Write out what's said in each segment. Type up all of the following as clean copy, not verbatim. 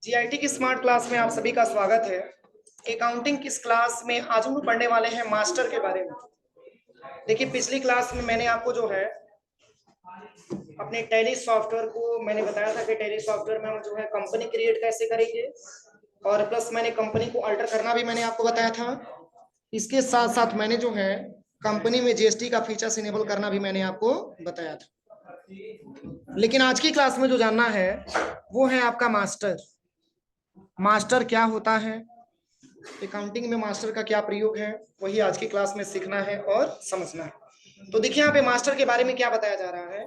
GIT की smart class में आप सभी का स्वागत है। अकाउंटिंग किस क्लास में आज हम लोग पढ़ने वाले हैं मास्टर के बारे में। देखिए पिछली क्लास में मैंने आपको जो है अपने टैली सॉफ्टवेयर को मैंने बताया था कि टैली सॉफ्टवेयर में हम जो है कंपनी क्रिएट कैसे करेंगे और प्लस मैंने कंपनी को अल्टर करना भी मैंने आपको बताया था। इसके साथ साथ मैंने जो है कंपनी में जीएसटी का फीचर्स इनेबल करना भी मैंने आपको बताया था। लेकिन आज की क्लास में जो जानना है वो है आपका मास्टर। मास्टर क्या होता है, अकाउंटिंग में मास्टर का क्या प्रयोग है, वही आज की क्लास में सीखना है और समझना है। तो देखिए यहाँ पे मास्टर के बारे में क्या बताया जा रहा है।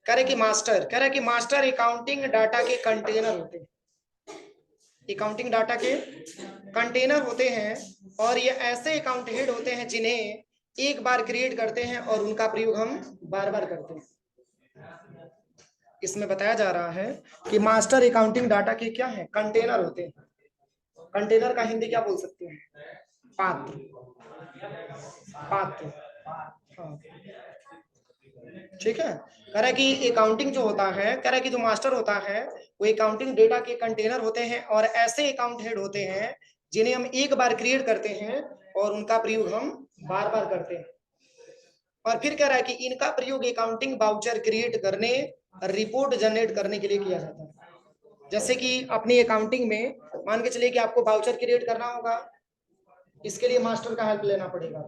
कह रहे कि मास्टर अकाउंटिंग डाटा के कंटेनर होते हैं। अकाउंटिंग डाटा के कंटेनर होते हैं और ये ऐसे अकाउंट हेड होते हैं जिन्हें एक बार क्रिएट करते हैं और उनका प्रयोग हम बार बार करते हैं। इसमें बताया जा रहा है कि मास्टर अकाउंटिंग डाटा के क्या है, कंटेनर होते हैं। कंटेनर का हिंदी क्या बोल सकते हैं? पात्र। पात्र, हाँ ठीक है। कह रहा है कि अकाउंटिंग जो होता है, कह रहा है कि जो मास्टर होता है वो अकाउंटिंग डेटा के कंटेनर होते हैं और ऐसे अकाउंट हेड होते हैं जिन्हें हम एक बार क्रिएट करते हैं और उनका प्रयोग हम बार बार करते हैं। और फिर कह रहा है कि इनका प्रयोग अकाउंटिंग वाउचर क्रिएट करने, रिपोर्ट जनरेट करने के लिए किया जाता है। जैसे कि अपनी अकाउंटिंग में मान के चलिए कि आपको वाउचर क्रिएट करना होगा, इसके लिए मास्टर का हेल्प लेना पड़ेगा,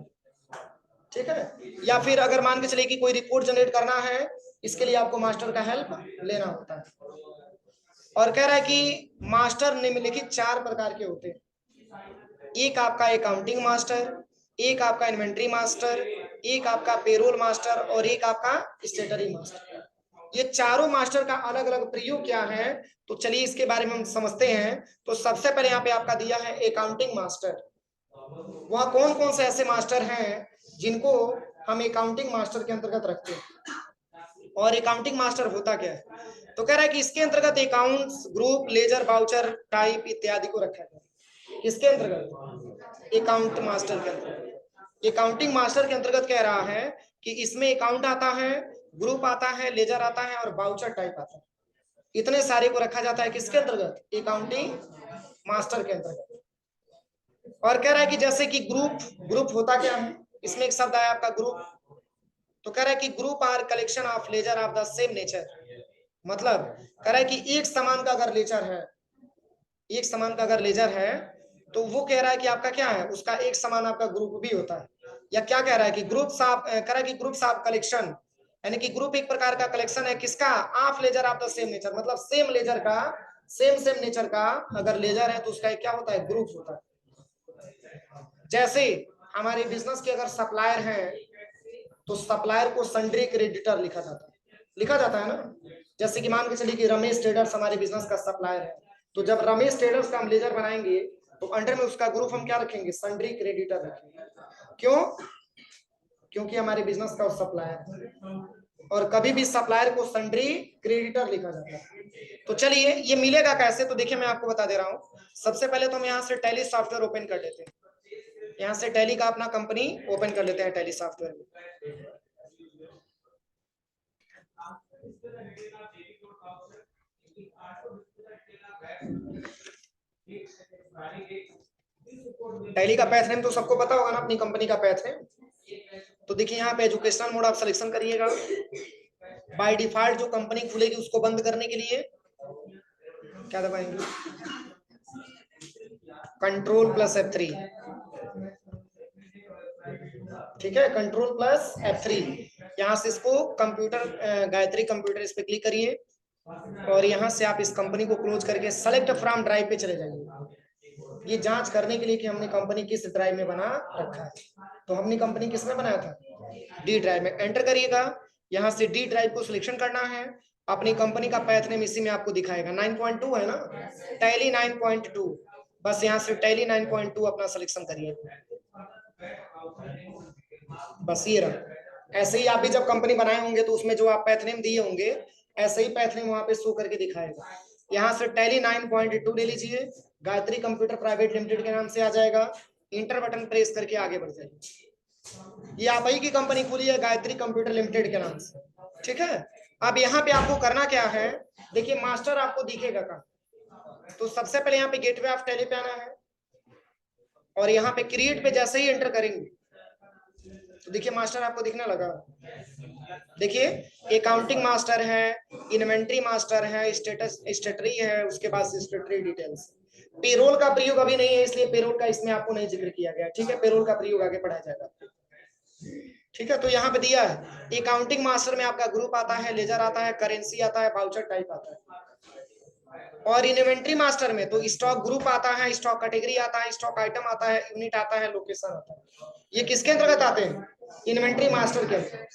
ठीक है। या फिर अगर मान के चलिए कि कोई रिपोर्ट जनरेट करना है, इसके लिए आपको मास्टर का हेल्प लेना होता है। और कह रहा है कि मास्टर निम्नलिखित 4 प्रकार के होते हैं। एक आपका अकाउंटिंग मास्टर, एक आपका इन्वेंट्री मास्टर, एक आपका पेरोल मास्टर और एक आपका स्टेटरी मास्टर। ये चारों मास्टर का अलग अलग प्रयोग क्या है, तो चलिए इसके बारे में हम समझते हैं। तो सबसे पहले यहाँ पे आपका दिया है अकाउंटिंग मास्टर। वह कौन कौन से ऐसे मास्टर हैं जिनको हम अकाउंटिंग मास्टर के अंतर्गत रखते हैं। और अकाउंटिंग मास्टर होता क्या है, तो कह रहा है कि इसके अंतर्गत accounts, group, ledger, voucher, type इत्यादि को रखा गया। किसके अंतर्गत? अकाउंट मास्टर के अंतर्गत। अकाउंटिंग मास्टर के अंतर्गत कह रहा है कि इसमें अकाउंट आता है, ग्रुप आता है, लेजर आता है और वाउचर टाइप आता है। इतने सारे को रखा जाता है किसके अंतर्गत? अकाउंटिंग मास्टर के अंतर्गत। और कह रहा है कि जैसे कि ग्रुप, ग्रुप होता क्या है, इसमें एक शब्द आया आपका ग्रुप। तो कह रहा है कि group are collection of ledger of the same nature. मतलब कह रहा है कि एक समान का अगर लेजर है, एक समान का अगर लेजर है तो वो कह रहा है कि आपका क्या है, उसका एक समान आपका ग्रुप भी होता है। या क्या कह रहा है कि ग्रुप्स ऑफ, कह रहा है कि ग्रुप्स ऑफ कलेक्शन, यानी कि ग्रुप एक प्रकार का कलेक्शन है किसका? Of ledger of the same nature. मतलब सेम लेजर का, सेम नेचर का अगर लेजर है तो उसका क्या होता है? ग्रुप होता है। जैसे हमारे बिजनेस के अगर सप्लायर हैं तो सप्लायर को सन्ड्री क्रेडिटर लिखा जाता है ना। जैसे कि मान के चलिए कि रमेश ट्रेडर्स हमारे बिजनेस का सप्लायर है, तो जब रमेश ट्रेडर्स का हम लेजर बनाएंगे तो अंडर में उसका ग्रुप हम क्या रखेंगे? सन्ड्री क्रेडिटर रखेंगे। क्यों? क्योंकि हमारे बिजनेस का सप्लायर है और कभी भी सप्लायर को सन्ड्री क्रेडिटर लिखा जाता है। तो चलिए ये मिलेगा कैसे, तो देखिए मैं आपको बता दे रहा हूँ। सबसे पहले तो हम यहाँ से टैली सॉफ्टवेयर ओपन कर लेते हैं। यहाँ से टैली का अपना कंपनी ओपन कर लेते हैं टैली सॉफ्टवेयर में। टैली का पैथ नेम तो सबको पता होगा ना, अपनी कंपनी का पैथ नेम। तो देखिए यहाँ पे एजुकेशनल मोड आप सिलेक्शन करिएगा। बाय डिफॉल्ट जो कंपनी खुलेगी उसको बंद करने के लिए क्या दबाएंगे? कंट्रोल प्लस F3, ठीक है, कंट्रोल प्लस F3। यहाँ से इसको कंप्यूटर, गायत्री कंप्यूटर, इस पे क्लिक करिए और यहाँ से आप इस कंपनी को क्लोज करके सेलेक्ट फ्रॉम ड्राइव पे चले जाइए। ये जांच करने के लिए कि हमने कंपनी किस ड्राइव में बना रखा है। तो हमने कंपनी किस में बनाया था? डी ड्राइव में। एंटर करिएगा। यहाँ से डी ड्राइव को सिलेक्शन करना है। अपनी कंपनी का पैथ नेम इसी में आपको दिखाएगा। 9.2 है ना, टैली 9.2। बस यहाँ से टैली 9.2 अपना सिलेक्शन करिए। बस ये रहा। ऐसे ही आप भी जब कंपनी बनाए होंगे तो उसमें जो आप पैथ नेम दिए होंगे ऐसे ही पैथ नेम वहां पे शो करके दिखाएगा। यहाँ से टैली 9.2 ले लीजिए, गायत्री कंप्यूटर प्राइवेट लिमिटेड के नाम से आ जाएगा। इंटर बटन प्रेस करके आगे बढ़ जाइए। ये आप ही की कंपनी खुली है गायत्री कंप्यूटर लिमिटेड के नाम से, ठीक है। अब यहाँ पे आपको करना क्या है, देखिए मास्टर आपको दिखेगा कहाँ? तो सबसे पहले यहाँ पे गेटवे ऑफ टैली पे आना है और यहाँ पे क्रिएट पे जैसे ही एंटर करेंगे तो देखिए मास्टर आपको दिखने लगा, देखिए अकाउंटिंग मास्टर है, इन्वेंट्री मास्टर है, स्टेटस स्टेटरी है, उसके बाद स्टेटरी डिटेल्स। पेरोल का प्रयोग अभी नहीं है इसलिए पेरोल का इसमें आपको नहीं जिक्र किया गया, ठीक है, पेरोल का प्रयोग आगे पढ़ाया जाएगा, ठीक है। तो यहाँ पे दिया है अकाउंटिंग मास्टर में आपका ग्रुप आता है, लेजर आता है, करेंसी आता है, वाउचर टाइप आता है। और इन्वेंट्री मास्टर में तो स्टॉक ग्रुप आता है, स्टॉक कैटेगरी आता है, स्टॉक आइटम आता है, यूनिट आता है, लोकेशन आता है। ये किसके अंतर्गत आते हैं? इन्वेंट्री मास्टर के अंतर्गत।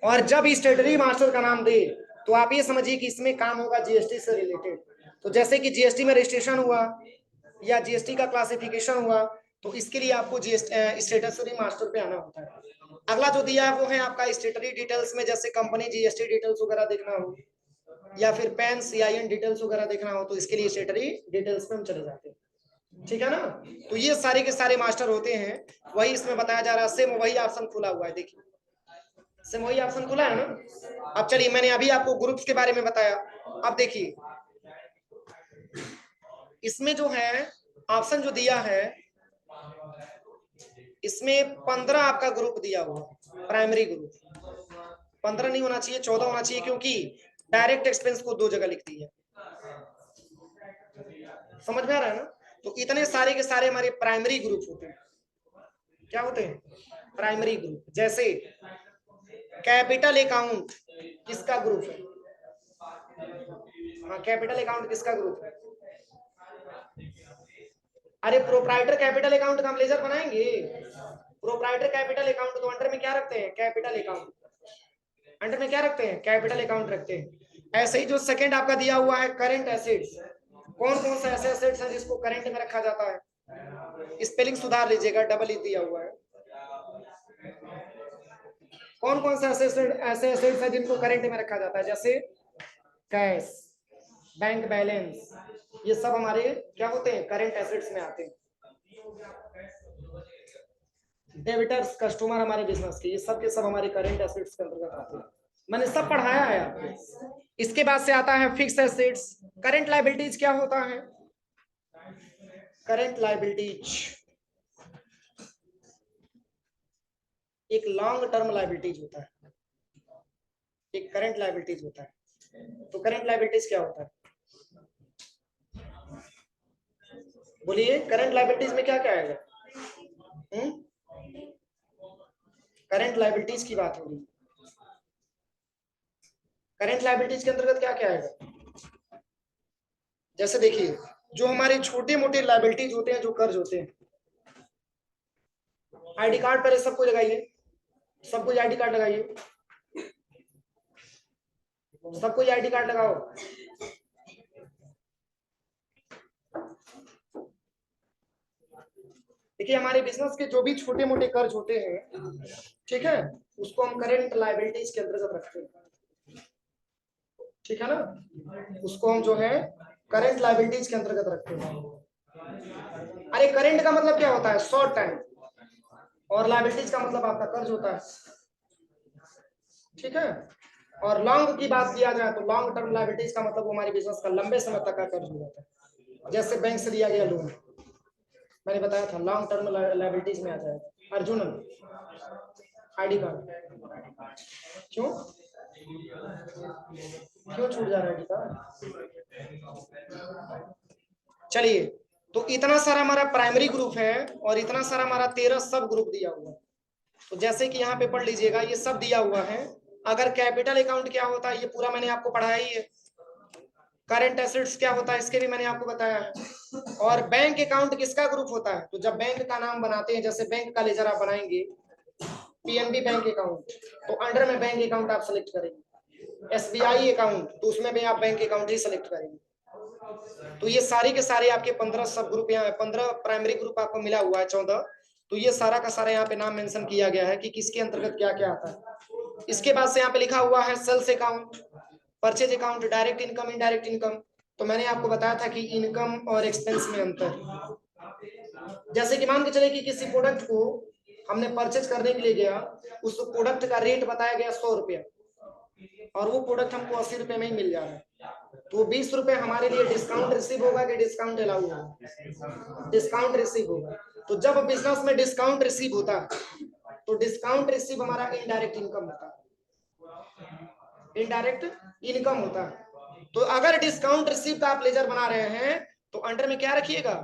और जब स्टेटरी मास्टर का नाम दे तो आप ये समझिए कि इसमें काम होगा जीएसटी से रिलेटेड। तो जैसे कि जीएसटी में रजिस्ट्रेशन हुआ या जीएसटी का क्लासिफिकेशन हुआ तो इसके लिए आपको स्टेटरी मास्टर पे आना होता है। अगला जो दिया है वो है आपका स्टेटरी डिटेल्स में, जैसे कंपनी जीएसटी डिटेल्स वगैरह देखना हो या फिर पैन सीआईएन डिटेल्स वगैरह देखना हो तो इसके लिए स्टेटरी डिटेल्स पे हम चले जाते हैं, ठीक है ना। तो ये सारे के सारे मास्टर होते हैं, वही इसमें बताया जा रहा है। सेम वही ऑप्शन खुला हुआ है, देखिए सेम वही ऑप्शन खुला है ना। अब चलिए, मैंने अभी आपको ग्रुप्स के बारे में बताया, अब देखिए इसमें जो है ऑप्शन जो दिया है इसमें 15 आपका ग्रुप दिया हुआ, प्राइमरी ग्रुप 15 नहीं होना चाहिए, 14 होना चाहिए, क्योंकि डायरेक्ट एक्सपेंस को 2 जगह लिखती है, समझ में आ रहा है ना। तो इतने सारे के सारे हमारे प्राइमरी ग्रुप होते हैं। क्या होते हैं? Primary group. जैसे कैपिटल अकाउंट किसका ग्रुप है? हाँ, कैपिटल अकाउंट किसका ग्रुप है? अरे प्रोप्राइटर कैपिटल अकाउंट का हम लेजर बनाएंगे। प्रोप्राइटर कैपिटल अकाउंट तो अंडर में क्या रखते हैं? Capital account. अंडर में क्या रखते हैं? कैपिटल अकाउंट रखते हैं। ऐसे ही जो सेकंड आपका दिया हुआ है करंट एसेट्स, कौन कौन से ऐसे एसेट्स हैं जिसको करंट में रखा जाता है? स्पेलिंग सुधार लीजिएगा, डबल ई दिया हुआ है। कौन कौन से ऐसे एसेट्स हैं जिनको करंट में रखा जाता है? जैसे कैश, बैंक बैलेंस, ये सब हमारे क्या होते हैं? करंट एसेट्स में आते हैं। डेबिटर्स, कस्टमर हमारे बिजनेस के, ये सब के सब हमारे करंट एसेट्स के अंतर्गत आते हैं। मैंने सब पढ़ाया है आपको। इसके बाद से आता है फिक्स एसेट्स। करंट लायबिलिटीज क्या होता है? करंट लायबिलिटीज एक लॉन्ग टर्म लायबिलिटीज होता है, एक करंट लायबिलिटीज होता है। तो करंट लायबिलिटीज क्या होता है? बोलिए, करंट लायबिलिटीज में क्या क्या आएगा? करंट लायबिलिटीज की बात होगी। करंट लायबिलिटीज के अंतर्गत क्या क्या आएगा? जैसे देखिए, जो हमारे छोटे मोटे लायबिलिटीज होते हैं, जो कर्ज होते हैं, आईडी कार्ड पहले सबको लगाइए, सबको आईडी कार्ड लगाइए, सबको आईडी कार्ड लगाओ। देखिए, हमारे बिजनेस के जो भी छोटे मोटे कर्ज होते हैं, ठीक है, उसको हम करंट लायबिलिटीज के अंतर्गत रखते हैं, ठीक है ना। उसको हम जो है करंट लायबिलिटीज के अंतर्गत रखते हैं। अरे करंट का मतलब क्या होता है? शॉर्ट टाइम, और लायबिलिटीज का मतलब आपका कर्ज होता है, ठीक है। और लॉन्ग की बात किया जाए तो लॉन्ग टर्म लायबिलिटीज का मतलब वो हमारे बिजनेस का लंबे समय तक का कर्ज हो जाता है। जैसे बैंक से लिया गया लोन, मैंने बताया था लॉन्ग टर्म लायबिलिटीज में आ जाएगा। अर्जुन, आईडी कार्ड क्यों क्यों छूट जा रहा है आईडी कार्ड? चलिए, तो इतना सारा हमारा प्राइमरी ग्रुप है और इतना सारा हमारा 13 सब ग्रुप दिया हुआ है। तो जैसे कि यहाँ पे पढ़ लीजिएगा, ये सब दिया हुआ है। अगर कैपिटल अकाउंट क्या होता है ये पूरा मैंने आपको पढ़ाया ही है। करंट एसेट्स क्या होता है इसके भी मैंने आपको बताया है। और बैंक अकाउंट किसका ग्रुप होता है? तो जब बैंक का नाम बनाते हैं, जैसे बैंक का लेजर आप बनाएंगे, पीएनबी बैंक अकाउंट, तो अंडर में बैंक अकाउंट आप सेलेक्ट करेंगे। एसबीआई अकाउंट, तो उसमें भी आप बैंक अकाउंट ही सेलेक्ट करेंगे। तो ये सारे के सारे आपके 15 सब ग्रुप, यहाँ 15 प्राइमरी ग्रुप आपको मिला हुआ है 14। तो ये सारा का सारा यहाँ पे नाम मेंशन किया गया है कि किसके अंतर्गत क्या क्या आता है। इसके बाद से यहाँ पे लिखा हुआ है sales account, purchase account, direct income, indirect income. तो मैंने आपको बताया था कि इनकम और एक्सपेंस में अंतर। जैसे कि मान के चले कि किसी प्रोडक्ट को हमने परचेज करने के लिए गया, उस प्रोडक्ट का रेट बताया गया 100 रुपया, और वो प्रोडक्ट हमको 80 रुपये में ही मिल जा रहा है, तो 20 रुपए हमारे लिए डिस्काउंट रिसीव होगा कि डिस्काउंट अलाउ होगा? डिस्काउंट रिसीव होगा। तो जब बिजनेस में डिस्काउंट रिसीव होता है तो डिस्काउंट रिसीव हमारा इनडायरेक्ट इनकम होता है, इनडायरेक्ट इनकम होता है। तो अगर डिस्काउंट रिसीव का आप लेजर बना रहे हैं तो अंडर में क्या रखिएगा?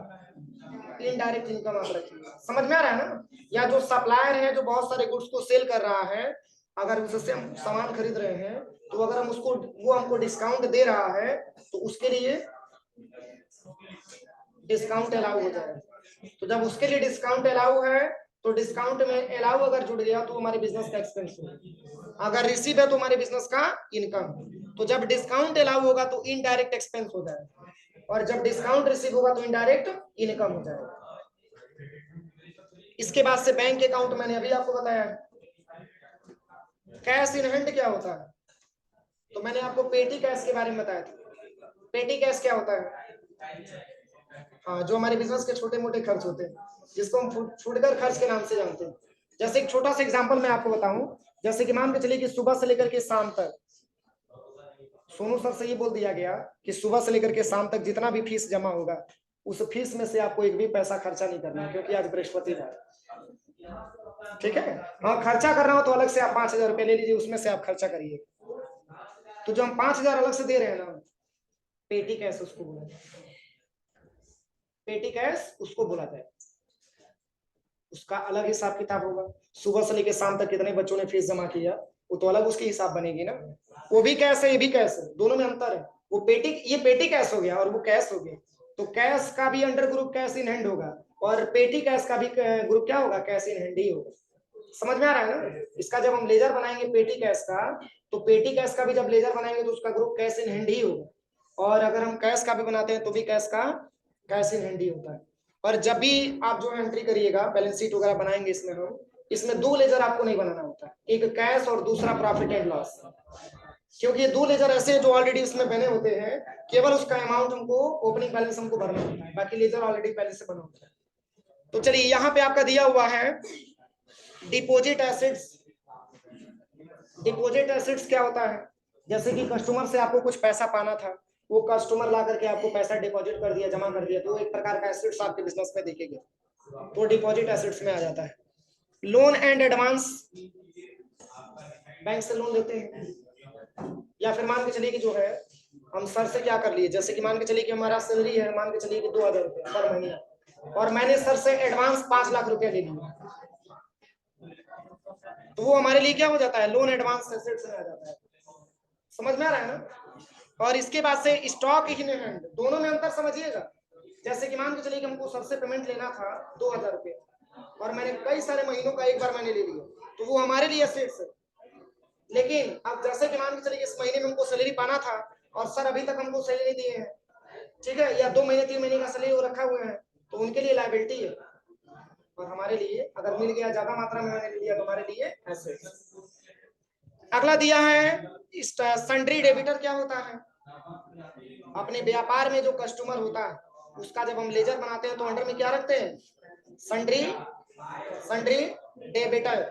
इनडायरेक्ट इनकम आप रखिएगा। समझ में आ रहा है ना? या जो सप्लायर है जो बहुत सारे गुड्स को सेल कर रहा है, अगर उससे हम सामान खरीद रहे हैं तो अगर हम उसको, वो हमको डिस्काउंट दे रहा है तो उसके लिए डिस्काउंट अलाउ हो जाएगा। तो जब उसके लिए डिस्काउंट अलाउ है तो डिस्काउंट में अलाउ अगर जुड़ गया तो हमारे बिजनेस का एक्सपेंस होगा, अगर रिसीव है तो हमारे बिजनेस का इनकम। तो जब डिस्काउंट अलाउ होगा तो इनडायरेक्ट एक्सपेंस हो जाएगा, और जब डिस्काउंट रिसीव होगा तो इनडायरेक्ट इनकम हो जाएगा। इसके बाद से बैंक अकाउंट मैंने अभी आपको बताया। कैश इन हैंड क्या होता है? तो मैंने आपको पेटी कैश के बारे में बताया था। पेटी कैश क्या होता है? हाँ, जो हमारे बिजनेस के छोटे मोटे खर्च होते हैं, जिसको हम फुटकर खर्च के नाम से जानते हैं। जैसे एक छोटा सा एग्जांपल मैं आपको बताऊं, जैसे कि मान के चलिए कि सुबह से लेकर के शाम तक सोनू सर से ये बोल दिया गया कि सुबह से लेकर के शाम तक जितना भी फीस जमा होगा उस फीस में से आपको एक भी पैसा खर्चा नहीं करना है, क्योंकि आज बृहस्पतिवार। ठीक है? हाँ, खर्चा करना हो तो अलग से आप 5,000 रुपये ले लीजिए, उसमें से आप खर्चा करिए। तो जो हम 5,000 अलग से दे रहे हैं ना, पेटी कैश उसको बोला जाए, पेटी कैश उसको बोला जाए। उसका अलग हिसाब किताब होगा। सुबह से लेकर शाम तक कितने बच्चों ने फीस जमा किया, वो तो अलग उसकी हिसाब बनेगी ना। वो भी कैश है, ये भी कैश है, दोनों में अंतर है। वो पेटी, ये पेटी कैश हो गया और वो कैश हो गया। तो कैश का भी under group cash in hand होगा, और पेटी कैश का भी ग्रुप क्या होगा? कैश इन हैंड ही होगा। समझ में आ रहा है ना? इसका जब हम लेजर बनाएंगे पेटी कैश का, तो पेटी कैश का भी जब लेजर बनाएंगे तो उसका ग्रुप कैश इन हैंड ही होगा। और अगर हम कैश का भी बनाते हैं तो भी कैश का कैश इन हैंड ही होता है। और जब भी आप जो है एंट्री करिएगा, बैलेंस शीट वगैरह बनाएंगे, इसमें हम, इसमें दो लेजर आपको नहीं बनाना होता, एक कैश और दूसरा प्रॉफिट एंड लॉस। क्योंकि ये दो लेजर ऐसे हैं जो ऑलरेडी उसमें बने होते हैं, केवल उसका अमाउंट हमको, ओपनिंग बैलेंस हमको भरना होता है, बाकी लेजर ऑलरेडी पहले से बना होता है। तो चलिए, यहाँ पे आपका दिया हुआ है डिपॉजिट एसेट्स। डिपॉजिट एसेट्स क्या होता है? जैसे कि कस्टमर से आपको कुछ पैसा पाना था, वो कस्टमर ला करके आपको पैसा डिपॉजिट कर दिया, जमा कर दिया, तो एक प्रकार का एसेट्स आपके बिजनेस में देखेंगे, तो डिपॉजिट एसेट्स में आ जाता है। लोन एंड एडवांस, बैंक से लोन लेते हैं, या फिर मान के चलिए कि जो है हम सर से क्या कर लिए, जैसे कि मान के चलिए कि हमारा सैलरी है, मान के चलिए कि 2,000 रुपये पर महीना, और मैंने सर से एडवांस 5 लाख रुपया ले लिया, तो वो हमारे लिए क्या हो जाता है? लोन एडवांस एसेट्स में आ जाता है। समझ में आ रहा है ना? और इसके बाद से स्टॉक इन हैंड, दोनों में अंतर समझिएगा। जैसे कि मान के चलिए कि हमको सर से पेमेंट लेना था 2,000 रुपये, और मैंने कई सारे महीनों का एक बार मैंने ले लिया, तो वो हमारे लिए एसेट्स है। लेकिन अब जैसे कि मान के चलिए इस महीने में हमको सैलरी पाना था और सर अभी तक हमको सैलरी दिए हैं, ठीक है, या 2 महीने 3 महीने का सैलरी वो रखा हुए हैं, तो उनके लिए लायबिलिटी है, और हमारे लिए अगर मिल गया ज्यादा मात्रा में मैंने लिया तो हमारे लिए एसेट्स। अगला दिया है सन्ड्री डेबिटर। क्या होता है? अपने व्यापार में जो कस्टमर होता है उसका जब हम लेजर बनाते हैं तो अंडर में क्या रखते हैं? Sundry, sundry debtor.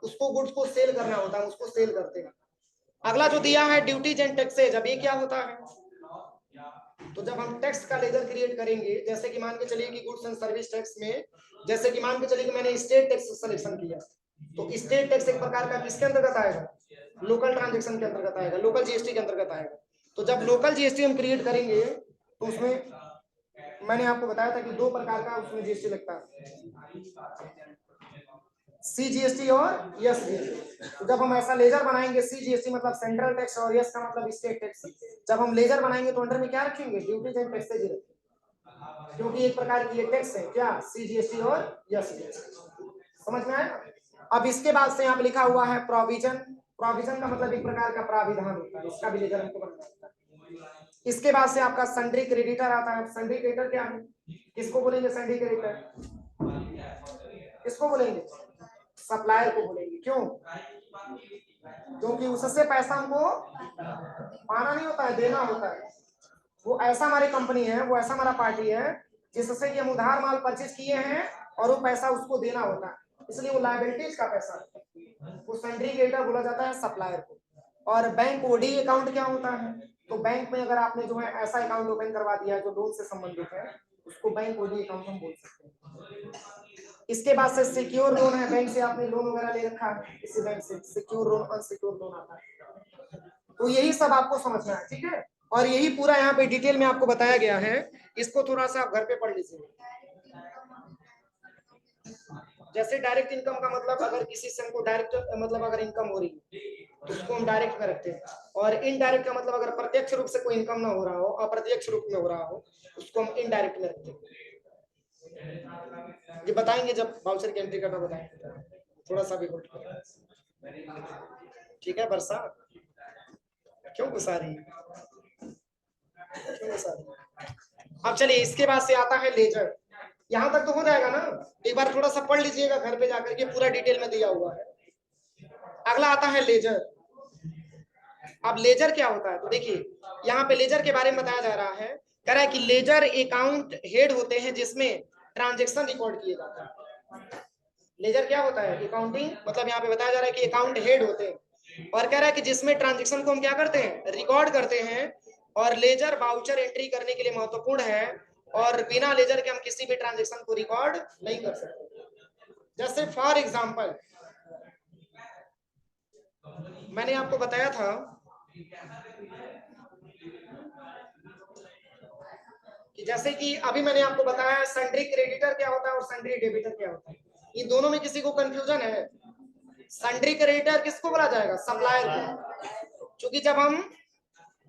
उसको गुड्स को सेल करना होता है, उसको सेल करते हैं। अगला जो दिया है ड्यूटीज एंड टैक्सेज। अब ये क्या होता है? तो जब हम टैक्स का लेजर क्रिएट करेंगे, जैसे कि मान के चलिए कि गुड्स एंड सर्विस टैक्स में, जैसे कि मान के चलिए कि मैंने स्टेट टैक्स सिलेक्शन किया, तो स्टेट टैक्स एक प्रकार का किसके अंतर्गत आएगा? लोकल ट्रांजेक्शन के अंतर्गत आएगा, लोकल जीएसटी के अंतर्गत आएगा। तो जब लोकल जीएसटी हम क्रिएट करेंगे तो उसमें मैंने आपको बताया था कि 2 प्रकार का उसमें जीएसटी लगता है, सीजीएसटी और यस जीएसटी। तो जब हम ऐसा लेजर बनाएंगे, सीजीएसटी मतलब सेंट्रल टैक्स और यस का मतलब स्टेट टैक्स, जब हम लेजर बनाएंगे तो अंडर में क्या रखेंगे? ड्यूटीज एंड टैक्सेज रखेंगे, क्योंकि एक प्रकार की ये टैक्स है, क्या? सीजीएसटी और यस जीएसटी। समझ में आया? अब इसके बाद से यहाँ पे लिखा हुआ है प्रोविजन। प्रोविजन का मतलब एक प्रकार का प्राविधान होता है, इसका भी लेजर हमको बनाना होता है। इसके बाद से आपका सन्ड्री क्रेडिटर आता है। सन्ड्री क्रेडिटर क्या है? किसको बोलेंगे सन्ड्री क्रेडिटर? किसको बोलेंगे? सप्लायर को बोलेंगे। क्यों? क्योंकि उससे पैसा हमको पाना नहीं होता है, देना होता है। वो ऐसा हमारी कंपनी है, वो ऐसा हमारा पार्टी है जिससे कि हम उधार माल परचेज किए हैं और वो पैसा उसको देना होता है, इसलिए वो लायबिलिटीज का पैसा है। वो सन्ड्री क्रेडिटर बोला जाता है सप्लायर को। और बैंक ओडी अकाउंट क्या होता है? तो बैंक में अगर आपने जो है ऐसा अकाउंट ओपन करवा दिया जो लोन से संबंधित है, उसको बैंक होल्डिंग अकाउंट हम बोल सकते हैं। इसके बाद से सिक्योर लोन है, बैंक से आपने लोन वगैरह ले रखा है, किसी बैंक से सिक्योर लोन, अनसिक्योर लोन आता है। तो यही सब आपको समझना है, ठीक है। और यही पूरा यहाँ पे डिटेल में आपको बताया गया है, इसको थोड़ा सा आप घर पे पढ़ लीजिए। जैसे डायरेक्ट इनकम का मतलब, अगर किसी से हमको डायरेक्ट मतलब अगर इनकम हो रही है तो उसको हम डायरेक्ट में रखते हैं, और इनडायरेक्ट का मतलब अगर प्रत्यक्ष रूप से कोई इनकम ना हो रहा हो, अप्रत्यक्ष रूप में हो रहा हो, उसको हम इनडायरेक्ट में रखते हैं। ये बताएंगे जब वाउचर की एंट्री करना बताएंगे, थोड़ा सा भी होल्ड करें, ठीक है। वर्षा क्यों गुस्सा रही है, क्यों गुस्सा रही है? अब चलिए, इसके बाद से आता है लेजर। यहां तक तो हो जाएगा ना, एक बार थोड़ा सा पढ़ लीजिएगा घर पे जाकर के, पूरा डिटेल में दिया हुआ है। अगला आता है लेजर। अब लेजर क्या होता है, तो देखिए यहाँ पे लेजर के बारे में बताया जा रहा है। कह रहा है कि लेजर अकाउंट हेड होते हैं जिसमें ट्रांजेक्शन रिकॉर्ड किए जाते हैं। लेजर क्या होता है, अकाउंटिंग मतलब यहाँ पे बताया जा रहा है कि अकाउंट हेड होते हैं, और कह रहा है कि जिसमें ट्रांजेक्शन को हम क्या करते हैं, रिकॉर्ड करते हैं। और लेजर वाउचर एंट्री करने के लिए महत्वपूर्ण है, और बिना लेजर के हम किसी भी ट्रांजेक्शन को रिकॉर्ड नहीं कर सकते। जैसे फॉर एग्जाम्पल मैंने आपको बताया था कि जैसे कि अभी मैंने आपको बताया सन्ड्री क्रेडिटर क्या होता है और सन्ड्री डेबिटर क्या होता है। इन दोनों में किसी को कंफ्यूजन है? सन्ड्री क्रेडिटर किसको बोला जाएगा, सप्लायर को। क्योंकि जब हम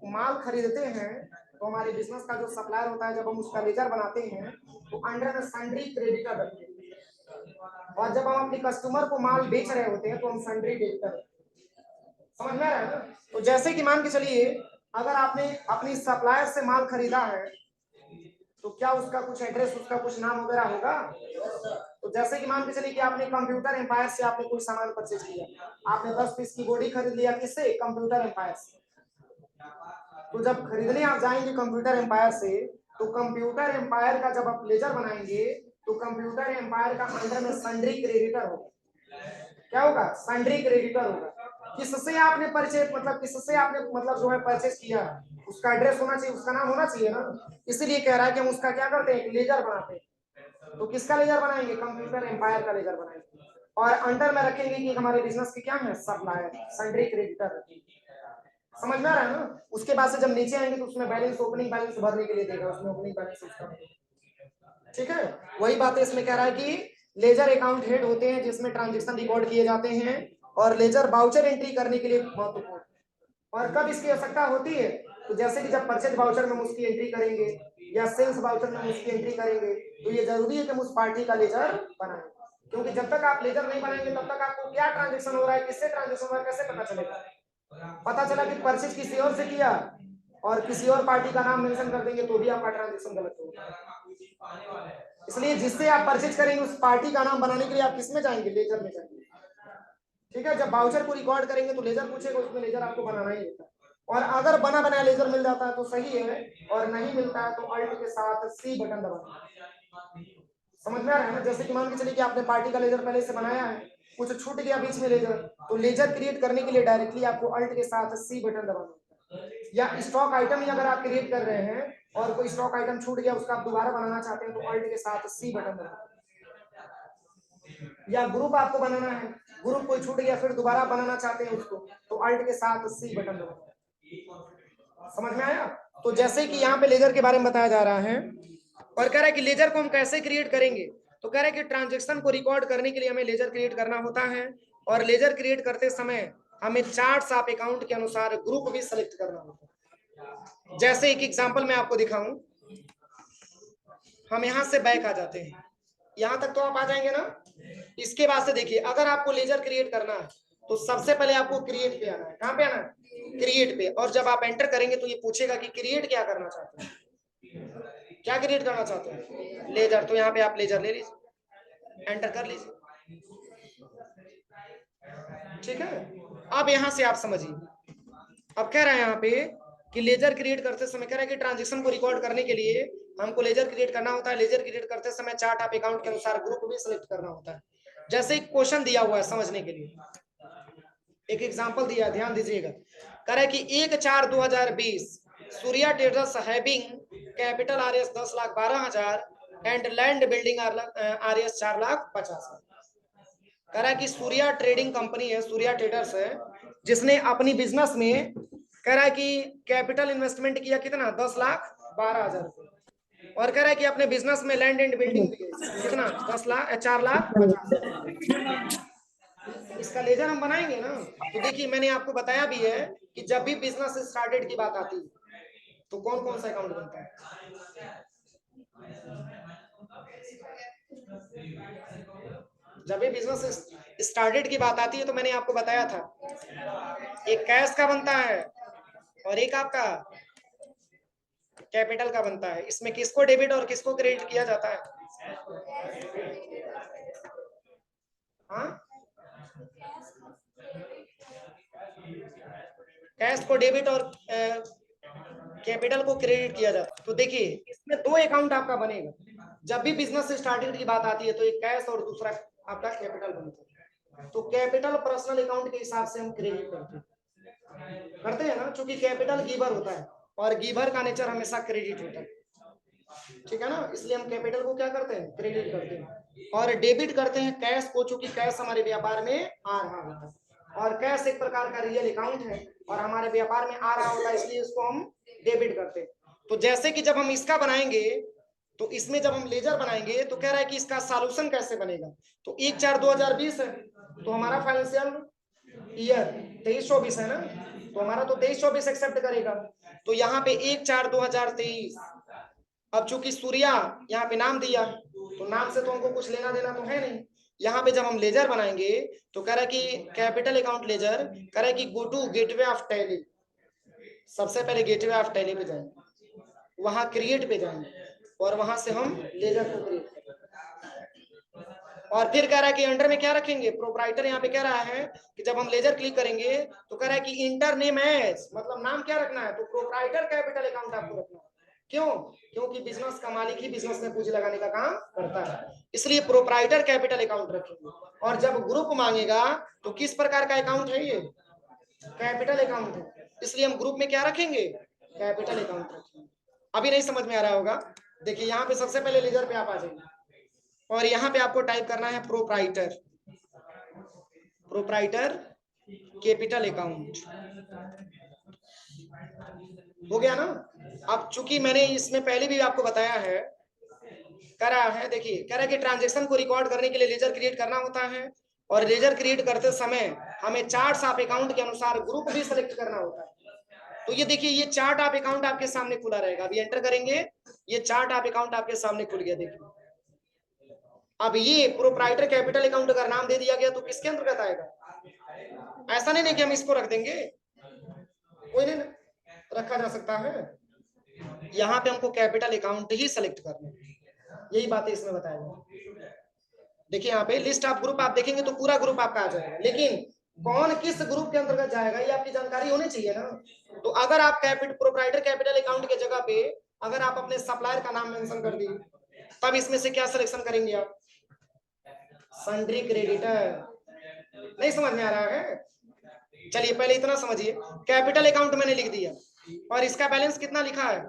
माल खरीदते हैं तो हमारे बिजनेस का जो सप्लायर होता है, जब हम उसका लेजर बनाते हैं तो अंडर में सन्ड्री क्रेडिटर रखते हैं, और जब हम अपने कस्टमर को माल बेच रहे होते हैं तो हम सन्ड्री डेबिटर। समझ में आ रहा है ना? तो जैसे कि मान के चलिए, अगर आपने अपनी सप्लायर से माल खरीदा है तो क्या उसका कुछ एड्रेस, उसका कुछ नाम वगैरह होगा? तो जैसे कि मान के चलिए कि आपने कंप्यूटर एम्पायर से आपने कोई सामान परचेज किया, आपने 10 पीस की बॉडी खरीद लिया, किससे, कंप्यूटर एम्पायर से। तो जब खरीदने आप जाएंगे कंप्यूटर एम्पायर से, तो कंप्यूटर एम्पायर का जब आप लेजर बनाएंगे तो कंप्यूटर एम्पायर का अंडर में सन्ड्री क्रेडिटर होगा। क्या होगा, सन्ड्री क्रेडिटर होगा। किससे आपने परचेज मतलब किससे आपने मतलब जो है परचेज किया, उसका एड्रेस होना चाहिए, उसका नाम होना चाहिए ना। इसीलिए कह रहा है कि हम उसका क्या करते हैं, लेजर बनाते हैं। तो किसका लेजर बनाएंगे, कंप्यूटर एम्पायर का लेजर बनाएंगे, और अंडर में रखेंगे कि हमारे बिजनेस की क्या है, सप्लायर, सन्ड्री क्रेडिटर। समझ में आ रहा है ना? उसके बाद से जब नीचे आएंगे तो उसमें बैलेंस, ओपनिंग बैलेंस भरने के लिए देगा, उसमें ओपनिंग बैलेंस उसका, ठीक है। वही बात है, इसमें कह रहा है कि लेजर अकाउंट हेड होते हैं जिसमें ट्रांजैक्शन रिकॉर्ड किए जाते हैं, और लेजर वाउचर एंट्री करने के लिए महत्वपूर्ण। और कब इसकी आवश्यकता होती है, तो जैसे कि जब परचेज वाउचर में हम उसकी एंट्री करेंगे या सेल्स वाउचर में हम उसकी एंट्री करेंगे, तो ये जरूरी है कि हम उस पार्टी का लेजर बनाएं। क्योंकि जब तक आप लेजर नहीं बनाएंगे तब तक आपको क्या ट्रांजेक्शन हो रहा है, किससे ट्रांजेक्शन हो रहा है, कैसे पता चलेगा? पता चला कि परचेज किसी और से किया और किसी और पार्टी का नाम मेंशन कर देंगे तो भी आपका ट्रांजेक्शन गलत होगा। इसलिए जिससे आप परचेज करेंगे उस पार्टी का नाम बनाने के लिए आप किसमें जाएंगे, लेजर में जाएंगे, ठीक है। जब वाउचर को रिकॉर्ड करेंगे तो लेजर पूछेगा, उसमें लेजर आपको बनाना ही होता है। और अगर बना बनाया लेजर मिल जाता है तो सही है, और नहीं मिलता है तो अल्ट के साथ सी बटन दबाना। समझ में आ रहा है ना? जैसे कि मान के चलिए कि आपने पार्टी का लेजर पहले से बनाया है, कुछ छूट गया बीच में लेजर, तो लेजर क्रिएट करने के लिए डायरेक्टली आपको अल्ट के साथ सी बटन दबाना होता है। या स्टॉक आइटम ही अगर आप क्रिएट कर रहे हैं और कोई स्टॉक आइटम छूट गया, उसका आप दोबारा बनाना चाहते हैं, तो अल्ट के साथ सी बटन दबाना। या ग्रुप आपको बनाना है, ग्रुप कोई छूट गया फिर दोबारा बनाना चाहते हैं उसको, तो अल्ट के साथ सी बटन दबाना। समझ में आया? तो जैसे कि यहाँ पे लेजर के बारे में बताया जा रहा है, और कह रहा है कि लेजर को हम कैसे क्रिएट करेंगे, तो कह रहा है कि ट्रांजैक्शन को रिकॉर्ड करने के लिए हमें लेजर क्रिएट करना होता है, और लेजर क्रिएट करते समय हमें चार्ट्स ऑफ अकाउंट के अनुसार ग्रुप भी सेलेक्ट करना होता है। जैसे एक एग्जांपल मैं आपको दिखाऊं, हम यहां से बैक आ जाते हैं, यहां तक तो आप आ जाएंगे ना। इसके बाद से देखिए, अगर आपको लेजर क्रिएट करना है तो सबसे पहले आपको क्रिएट पे आना है। कहां पे आना है, क्रिएट पे। और जब आप एंटर करेंगे तो ये पूछेगा कि क्रिएट क्या करना चाहते हैं, क्या क्रिएट करना चाहते हैं, लेजर। तो यहाँ पे आप लेजर ले लीजिए, एंटर कर लीजिए, ठीक है। अब यहां से आप समझिए, अब कह रहा है यहाँ पे कि लेजर क्रिएट करते समय कह रहा है कि ट्रांजेक्शन को रिकॉर्ड करने के लिए हमको लेजर क्रिएट करना होता है। लेजर क्रिएट करते समय चार्ट ऑफ अकाउंट के अनुसार ग्रुप भी सिलेक्ट करना होता है। जैसे एक क्वेश्चन दिया हुआ है समझने के लिए, एक एग्जांपल दिया है, ध्यान दीजिएगा। कह रहा है कि 1/4/2020 Surya traders having capital RS 10,12,000 and land building RS 4,50,000। कह रहा है कि सूर्या ट्रेडिंग कंपनी है, सूर्या ट्रेडर्स है, जिसने अपनी बिजनेस में कह रहा है कि कैपिटल इन्वेस्टमेंट किया कितना 10,12,000 और कह रहा है कि अपने बिजनेस में लैंड एंड बिल्डिंग कितना 4,50,000। इसका लेजर हम बनाएंगे ना। तो देखिए मैंने आपको बताया भी है कि जब भी बिजनेस स्टार्टेड की बात आती है तो कौन कौन सा अकाउंट बनता है। जब भी बिजनेस स्टार्टेड की बात आती है तो मैंने आपको बताया था एक कैश का बनता है और एक आपका कैपिटल का बनता है। इसमें किसको डेबिट और किसको क्रेडिट किया जाता है? हाँ, कैश को डेबिट और कैपिटल को क्रेडिट किया जाता है। तो देखिए इसमें दो अकाउंट आपका बनेगा। जब भी बिजनेस स्टार्टिंग की बात आती है तो एक कैश और दूसरा आपका कैपिटल बनता है। तो कैपिटल पर्सनल अकाउंट के हिसाब से हम क्रेडिट करते हैं ना, क्योंकि कैपिटल गिवर होता है और गिवर का नेचर हमेशा क्रेडिट होता है, ठीक है ना। इसलिए हम कैपिटल को क्या करते हैं, क्रेडिट करते हैं और डेबिट करते हैं कैश को, चूंकि कैश हमारे व्यापार में आ रहा होता है और कैश एक प्रकार का रियल अकाउंट है और हमारे व्यापार में आ रहा होता है, इसलिए इसको हम डेबिट करते हैं। तो जैसे कि जब हम इसका बनाएंगे तो इसमें जब हम लेजर बनाएंगे तो कह रहा है कि इसका सॉल्यूशन कैसे बनेगा। तो 1/4/2020 है तो हमारा फाइनेंशियल ईयर 23-24 है ना, तो हमारा तो 23-24 एक्सेप्ट करेगा। तो यहाँ पे 1/4/2023। अब चूंकि सूर्या यहाँ पे नाम दिया तो नाम से तो हमको कुछ लेना देना तो है नहीं। यहाँ पे जब हम लेजर बनाएंगे तो कह रहा है कि कैपिटल अकाउंट लेजर, कह रहा है कि go to gateway of Tally. सबसे पहले गेटवे ऑफ टैली पे जाएंगे, वहां क्रिएट पे जाएंगे और वहां से हम लेजर को क्रिएट करेंगे। और फिर कह रहा है कि अंडर में क्या रखेंगे, प्रोप्राइटर। यहाँ पे कह रहा है कि जब हम लेजर क्लिक करेंगे तो कह रहा है कि इंटर नेम एज, मतलब नाम क्या रखना है, तो प्रोप्राइटर कैपिटल अकाउंट आपको रखना है। क्यों? क्योंकि बिजनेस का मालिक ही बिजनेस में पूंजी लगाने का काम करता है, इसलिए प्रोप्राइटर कैपिटल अकाउंट रखेंगे। और जब ग्रुप मांगेगा तो किस प्रकार का अकाउंट है, ये कैपिटल अकाउंट है, इसलिए हम ग्रुप में क्या रखेंगे, कैपिटल अकाउंट रखेंगे। अभी नहीं समझ में आ रहा होगा। देखिए यहाँ पे सबसे पहले लेजर पे आप आ जाएंगे और यहाँ पे आपको टाइप करना है प्रोप्राइटर, प्रोप्राइटर कैपिटल अकाउंट। हो गया ना। अब चूंकि मैंने इसमें पहले भी आपको बताया है, करा है, देखिए कह रहा है कि ट्रांजैक्शन को रिकॉर्ड करने के लिए लेजर क्रिएट करना होता है और लेजर क्रिएट करते समय हमें चार्ट्स ऑफ अकाउंट के अनुसार ग्रुप भी सिलेक्ट करना होता है। तो ये देखिए ये चार्ट ऑफ अकाउंट आपके सामने खुला रहेगा, अभी एंटर करेंगे, ये चार्ट ऑफ अकाउंट आपके सामने खुल गया। देखिए अब ये प्रोप्राइटर कैपिटल अकाउंट का नाम दे दिया गया तो किसके अंतर्गत आएगा। ऐसा नहीं कि हम इसको रख देंगे, कोई नहीं रखा जा सकता है। यहाँ पे हमको कैपिटल अकाउंट ही सिलेक्ट करना है, यही बातें इसमें बताया गया। देखिए यहाँ पे लिस्ट ऑफ ग्रुप आप देखेंगे तो पूरा ग्रुप आपका आ जाएगा, लेकिन कौन किस ग्रुप के अंतर्गत जाएगा ये आपकी जानकारी होनी चाहिए ना। तो अगर आप प्रोप्राइटर कैपिटल अकाउंट के जगह पे अगर आप अपने सप्लायर का नाम मेंशन कर दिए तब इसमें से क्या सिलेक्शन करेंगे आप, सन्ड्री क्रेडिटर। नहीं समझ में आ रहा है, चलिए पहले इतना समझिए। कैपिटल अकाउंट मैंने लिख दिया और इसका बैलेंस कितना लिखा है,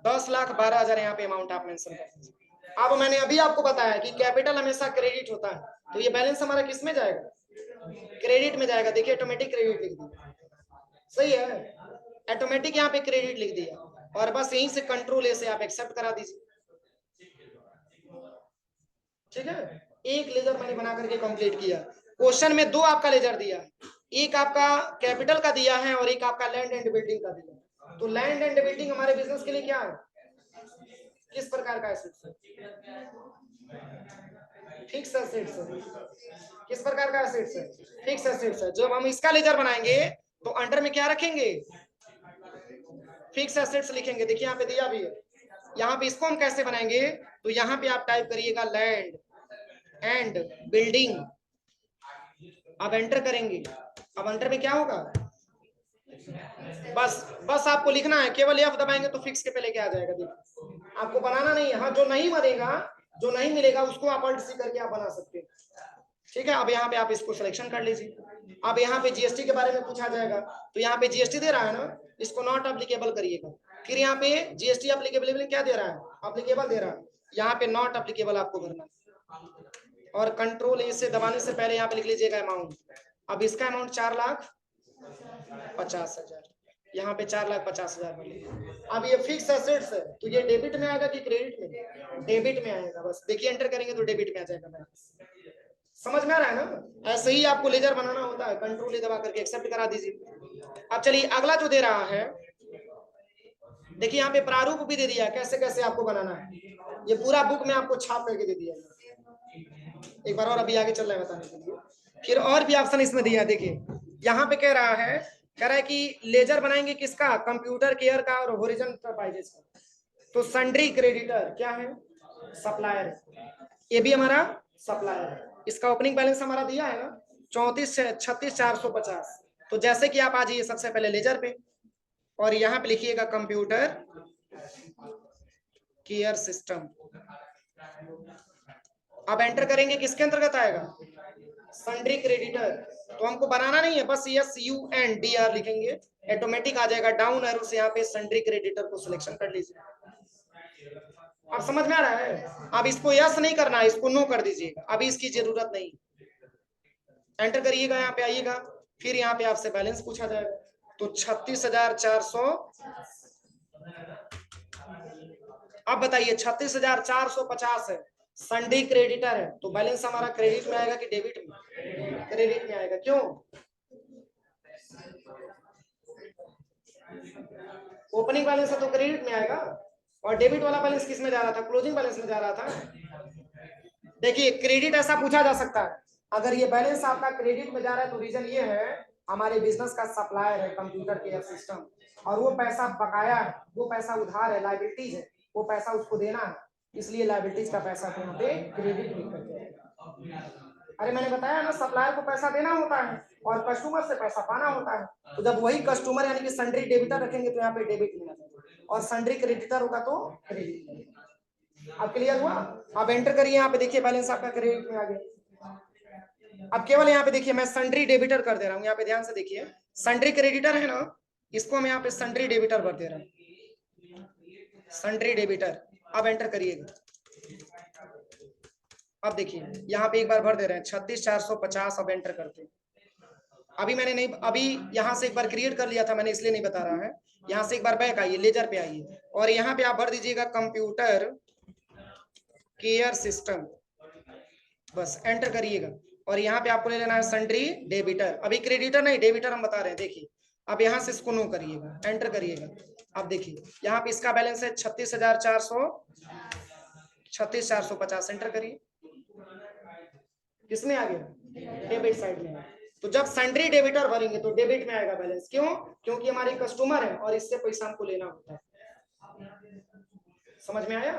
10,12,000 यहाँ पे अमाउंट आप मेंशन कर दीजिए। अब मैंने अभी आपको बताया कि कैपिटल हमेशा क्रेडिट होता है, तो ये बैलेंस हमारा किस में जाएगा, क्रेडिट में जाएगा। देखिए ऑटोमेटिक क्रेडिट लिख दिया, सही है, ऑटोमेटिक यहाँ पे क्रेडिट लिख दिया और बस यहीं से कंट्रोल ए से आप एक्सेप्ट करा दीजिए, ठीक है। एक लेजर मैंने बना करके कंप्लीट किया। क्वेश्चन में दो आपका लेजर दिया, एक आपका कैपिटल का दिया है और एक आपका लैंड एंड बिल्डिंग का दिया। तो लैंड एंड बिल्डिंग हमारे बिजनेस के लिए क्या है, किस प्रकार का एसेट्स है, फिक्स एसेट्स है। किस प्रकार का एसेट्स है, फिक्स एसेट्स है। जब हम इसका लेजर बनाएंगे तो अंडर में क्या रखेंगे, फिक्स एसेट्स लिखेंगे। देखिए यहाँ पे दिया भी है, यहाँ पे इसको हम कैसे बनाएंगे, तो यहाँ पे आप टाइप करिएगा लैंड एंड बिल्डिंग। अब एंटर करेंगे, अब एंटर में क्या होगा, बस आपको लिखना है, केवल F दबाएंगे तो फिक्स के पहले क्या आ जाएगा। देखिए आपको बनाना नहीं है, हाँ जो नहीं बनेगा, जो नहीं मिलेगा उसको आप अल्ट सी करके आप बना सकते हैं, ठीक है। अब यहाँ पे आप इसको सिलेक्शन कर लीजिए। अब यहाँ पे जीएसटी के बारे में पूछा जाएगा तो यहाँ पे जीएसटी दे रहा है ना, इसको नॉट एप्लीकेबल करिएगा। फिर यहाँ पे जीएसटी एप्लीकेबल क्या दे रहा है, एप्लीकेबल दे रहा है, यहाँ पे नॉट एप्लीकेबल आपको भरना है। और कंट्रोल ए से दबाने से पहले यहाँ पे लिख लीजिएगा अमाउंट। अब इसका अमाउंट 4,50,000, यहाँ पे 4,50,000 भर। अब ये फिक्स एसेट्स है तो ये डेबिट में आएगा कि क्रेडिट में, डेबिट में आएगा। बस देखिए एंटर करेंगे तो डेबिट में आ जाएगा। समझ में आ रहा है ना, ऐसे ही आपको लेजर बनाना होता है, कंट्रोल ए दबा करके एक्सेप्ट करा दीजिए। अब चलिए अगला जो दे रहा है, देखिए यहाँ पे प्रारूप भी दे दिया कैसे कैसे आपको बनाना है, ये पूरा बुक में आपको छाप करके दे दिया। एक बार और अभी आगे चल रहा है बताने के लिए। फिर और भी ऑप्शन इसमें दिया, देखिए यहाँ पे कह रहा है कि लेजर बनाएंगे किसका, कंप्यूटर केयर का और होरिजन एंटरप्राइजेस का। तो सन्ड्री क्रेडिटर क्या है, सप्लायर, ये भी हमारा सप्लायर है। इसका ओपनिंग बैलेंस हमारा दिया है ना 34,36,450। तो जैसे कि आप आ जाइए सबसे पहले लेजर पे और यहाँ पे लिखिएगा कंप्यूटर केयर सिस्टम। अब एंटर करेंगे किसके अंतर्गत आएगा, सन्ड्री क्रेडिटर। तो हमको बनाना नहीं है, बस SUNDR लिखेंगे, ऑटोमेटिक आ जाएगा। डाउन एरो से यहाँ पे सन्ड्री क्रेडिटर को सिलेक्शन कर लीजिए। अब समझ में आ रहा है, अब इसको यस नहीं करना है, इसको नो कर दीजिएगा, अभी इसकी जरूरत नहीं। एंटर करिएगा, यहाँ पे आइएगा, फिर यहाँ पे आपसे बैलेंस पूछा जाएगा। तो 36,400। अब बताइए 36,450 है, सन्ड्री क्रेडिटर है, तो बैलेंस हमारा क्रेडिट में आएगा कि डेबिट में, क्रेडिट में आएगा। क्यों, ओपनिंग बैलेंस है तो क्रेडिट में आएगा, और डेबिट वाला बैलेंस किस में जा रहा था, क्लोजिंग बैलेंस में जा रहा था। देखिए क्रेडिट ऐसा पूछा जा सकता है, अगर ये बैलेंस आपका क्रेडिट में जा रहा है तो रीजन ये है हमारे बिजनेस का सप्लायर है कंप्यूटर केयर सिस्टम, और वो पैसा बकाया है, वो पैसा उधार है, लायबिलिटीज है, वो पैसा उसको देना है, इसलिए लायबिलिटीज का पैसा तो यहाँ पे क्रेडिट लिख करके। अरे मैंने बताया ना सप्लायर को पैसा देना होता है और कस्टमर से पैसा पाना होता है, तो जब वही कस्टमर यानी कि सन्ड्री डेबिटर रखेंगे तो यहाँ पे डेबिट में आ जाएगा, और सन्ड्री क्रेडिटर होगा तो क्रेडिट में। अब क्लियर हुआ। अब एंटर करिए, यहाँ पे देखिए बैलेंस आपका क्रेडिट में आ गया। अब केवल यहाँ पे देखिए मैं सन्ड्री डेबिटर कर दे रहा हूँ, यहाँ पे ध्यान से देखिए, सन्ड्री क्रेडिटर है ना, इसको हम यहाँ पे सन्ड्री डेबिटर भर दे रहा हूँ, सन्ड्री डेबिटर। अब एंटर करिएगा, अब देखिए यहाँ पे एक बार भर दे रहे हैं 36,450। अब एंटर करते हैं, अभी मैंने नहीं, अभी यहाँ से एक बार क्रिएट कर लिया था मैंने, इसलिए नहीं बता रहा है। यहाँ से एक बार बैक आइए, लेजर पे आइए, और यहाँ पे आप भर दीजिएगा कंप्यूटर केयर सिस्टम, बस एंटर करिएगा। और यहाँ पे आपको ले लेना है सन्ड्री डेबिटर, अभी क्रेडिटर नहीं डेबिटर हम बता रहे हैं। देखिए अब यहाँ से इसको नो करिएगा, एंटर करिएगा। अब देखिए यहाँ पे इसका बैलेंस है 36,450, एंटर करिए, किसमें आ गया, डेबिट साइड में। तो जब सन्ड्री डेबिटर भरेंगे तो डेबिट में आएगा बैलेंस, क्यों, क्योंकि हमारे कस्टमर है और इससे पैसा हमको लेना होता है। समझ में आया।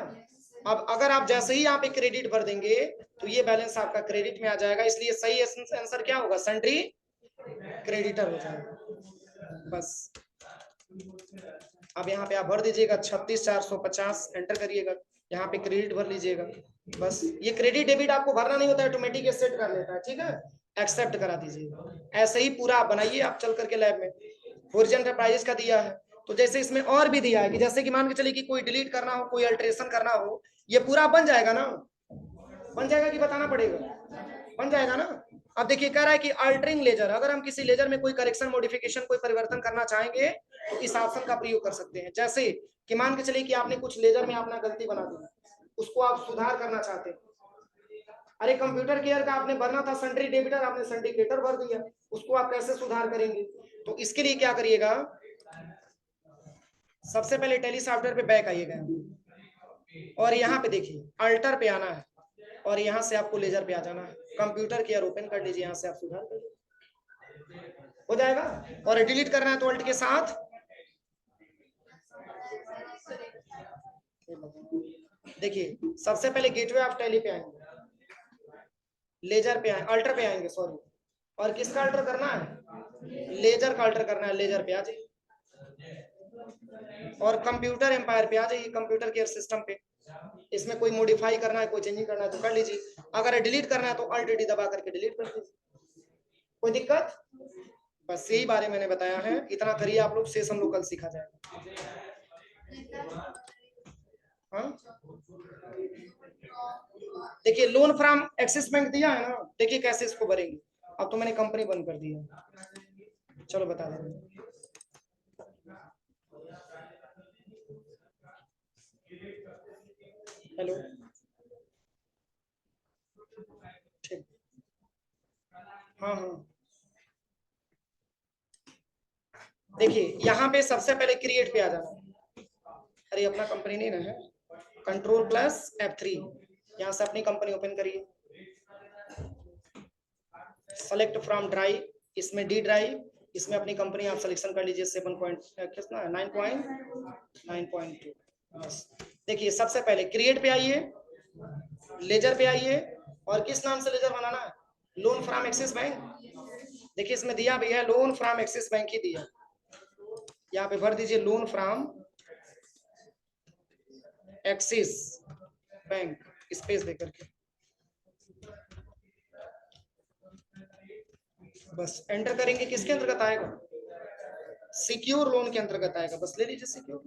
अब अगर आप जैसे ही यहाँ पे क्रेडिट भर देंगे तो ये बैलेंस आपका क्रेडिट में आ जाएगा, इसलिए सही आंसर क्या होगा, सन्ड्री क्रेडिटर हो जाएगा। बस अब यहाँ पे आप भर दीजिएगा 36,450, एंटर करिएगा, यहाँ पे क्रेडिट भर लीजिएगा। बस ये क्रेडिट डेबिट आपको भरना नहीं होता है, ऑटोमेटिक सेट कर लेता है, ठीक है, एक्सेप्ट करा दीजिए। ऐसे ही पूरा आप बनाइए आप चल करके लैब में। होरिजन एंटरप्राइजेस का दिया है, तो जैसे इसमें और भी दिया है कि जैसे कि मान के चलिए कि कोई डिलीट करना हो, कोई अल्टरेशन करना हो, ये पूरा बन जाएगा ना, बन जाएगा कि बताना पड़ेगा, बन जाएगा ना। अब देखिए कह रहा है कि अल्टरिंग लेजर, अगर हम किसी लेजर में कोई करेक्शन मॉडिफिकेशन कोई परिवर्तन करना चाहेंगे तो इस ऑप्शन का प्रयोग कर सकते हैं। जैसे कि मान के चलिए कि आपने कुछ लेजर में अपना गलती बना दी, उसको आप सुधार करना चाहते हैं। अरे कंप्यूटर केयर का आपने भरना था सन्ड्री डेबिटर, आपने सन्ड्री क्रेडिटर भर दिया, उसको आप कैसे सुधार करेंगे। तो इसके लिए क्या करिएगा, सबसे पहले टैली सॉफ्टवेयर पे बैक आइएगा और यहाँ पे देखिए अल्टर पे आना है, और यहाँ से आपको लेजर पे आ जाना है, कंप्यूटर केयर ओपन कर लीजिए, यहाँ से आप सुधार कर लीजिए, हो जाएगा। और डिलीट करना है तो अल्ट के साथ, देखिए सबसे पहले गेटवे ऑफ टैली पे आएंगे, लेजर पे आएंगे, अल्टर पे आएंगे सॉरी, और किसका अल्टर करना है, लेजर का अल्टर करना है, लेजर पे आ जाइए और कंप्यूटर एम्पायर पे आ जाइए, कंप्यूटर केयर सिस्टम पे। इसमें कोई मॉडिफाई करना है, कोई चेंजिंग करना है तो कर लीजिए, अगर डिलीट करना है तो अल्ट डी दबा करके डिलीट कर दीजिए, कोई दिक्कत। बस यही बारे मैंने बताया है, इतना करिए आप लोग, शेष हम लोग कल सीखा जाएगा। हाँ देखिए लोन फ्रॉम एक्सिस बैंक दिया है ना, देखिए कैसे इसको भरेंगे। अब तो मैंने कंपनी बंद कर दिया, चलो बता दें। हेलो ठीक, हाँ हाँ देखिए यहाँ पे सबसे पहले क्रिएट पे आ जाना। अरे अपना कंपनी नहीं ना है, कंट्रोल प्लस F3, यहाँ से अपनी कंपनी ओपन करिए। सेलेक्ट फ्रॉम ड्राइव, इसमें डी ड्राइव, इसमें अपनी कंपनी आप सिलेक्शन कर लीजिए 7 पॉइंट कितना है 9.2। बस देखिए सबसे पहले क्रिएट पे आइए, लेजर पे आइए, और किस नाम से लेजर बनाना है, लोन फ्रॉम एक्सिस बैंक। देखिए इसमें दिया भी है लोन फ्रॉम एक्सिस बैंक ही दिया, यहाँ पे भर दीजिए loan from axis bank space देकर के, बस एंटर करेंगे। किसके अंतर्गत आएगा, सिक्योर लोन के अंतर्गत आएगा, बस ले लीजिए सिक्योर।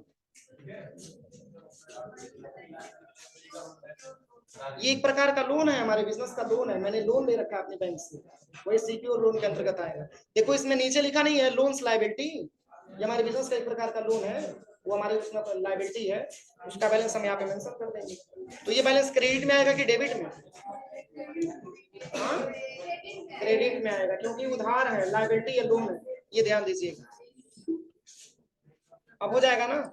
ये एक प्रकार का लोन है, हमारे बिजनेस का लोन है, मैंने लोन ले रखा है अपने बैंक से, वही सिक्योर लोन के अंतर्गत आएगा। देखो इसमें नीचे लिखा नहीं है लोन्स लायबिलिटी, ये हमारे बिजनेस का एक प्रकार का लोन है, वो हमारे उसमें लायबिलिटी है, उसका बैलेंस हम यहाँ पे मेंशन कर देंगे। तो ये बैलेंस क्रेडिट में आएगा कि डेबिट में, हाँ क्रेडिट में आएगा, क्योंकि उधार है, लायबिलिटी है, लोन है, ये ध्यान दीजिएगा। अब हो जाएगा ना।